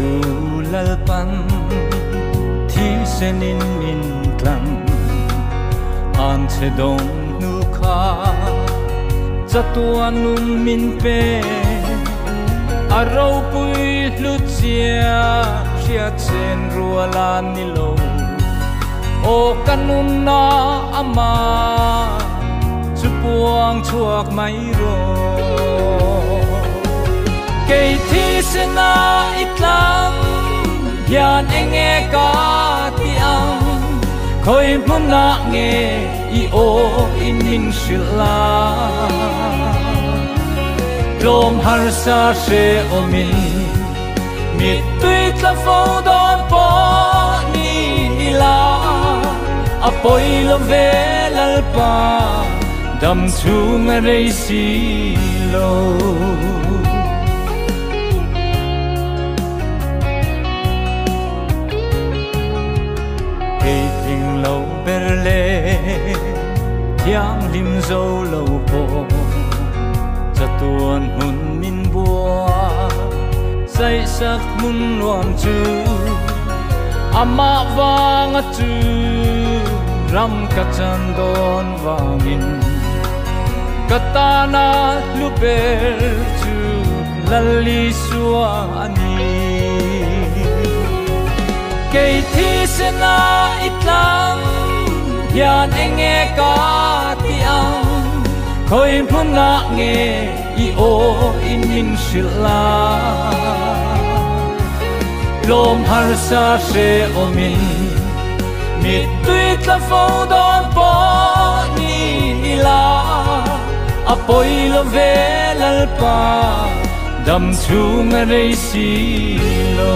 tu lalpan thi senin min tlam an che dong nu kha chatuan num min pe arau pui lu chia chia chen rualan ni lo o kanun na ama chu puang chuak mai ro kei thi se na itlang hian enge ka ti ang khoi mun na nge I o in min shila lom har sa she o min mi tui tla fo don po ni ila apoi lo ve lal pa dam chung rei si lo hey ting lo berle yang lim zo lo po chatuan hun min bua sai sak mun nuam chu ama wang chu ram ka chan don wangin katana luper chu lalli suwa ani kei thi se na itlang hian enge ka ti ang khoi mun na nge I o in min shila lom har sa she o min mi tui tla fo don po ni ila apoi lo ve lal pa dam chung rei si lo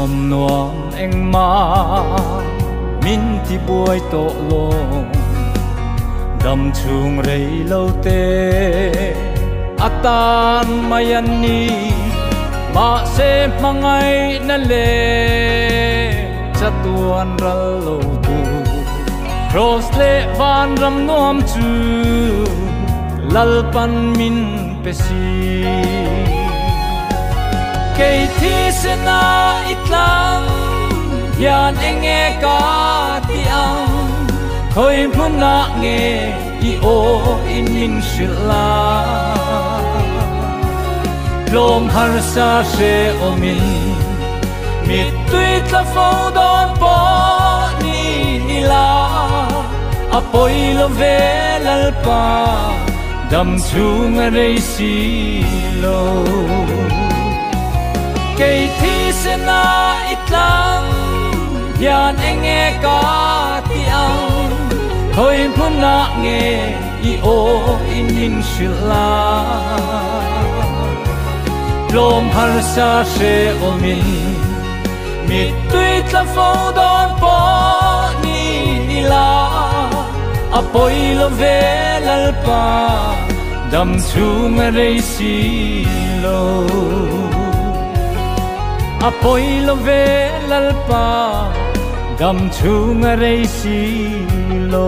om nuam eng ma min ti buai to lo dam chung rei lo te atan mayan ni ma se mangai na le chatuan ral lo tu cross le van ram nuam chu lalpan min pesi kei thi se na itlang hian enge ka ti ang khoi mun na nge I o in min shila lom har sa she o min mi tui tla fo don po ni ila apoi lo ve lal pa dam chung rei si lo kei thi se na itlang hian enge ka ti ang khoi mun na nge I o in min shila lom har sa she o min mi tui tla fo don po ni ila apoi lo ve lal pa dam chung rei si lo apoi lo ve lal pa dam chung rei si lo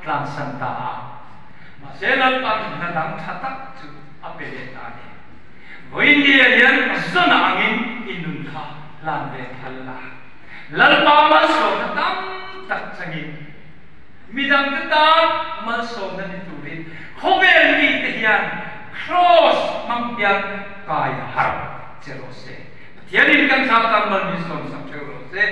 ran santa ma selal pa na dang thatak chu apele ta ni voindia yan zona angin inun kha lan ve thalla lal pa ma so na tam tak changin midang ta mal so na ni turin khobel ni te hian cross mangpian kai har cherose thianin kan sa tan man ni som sam cherose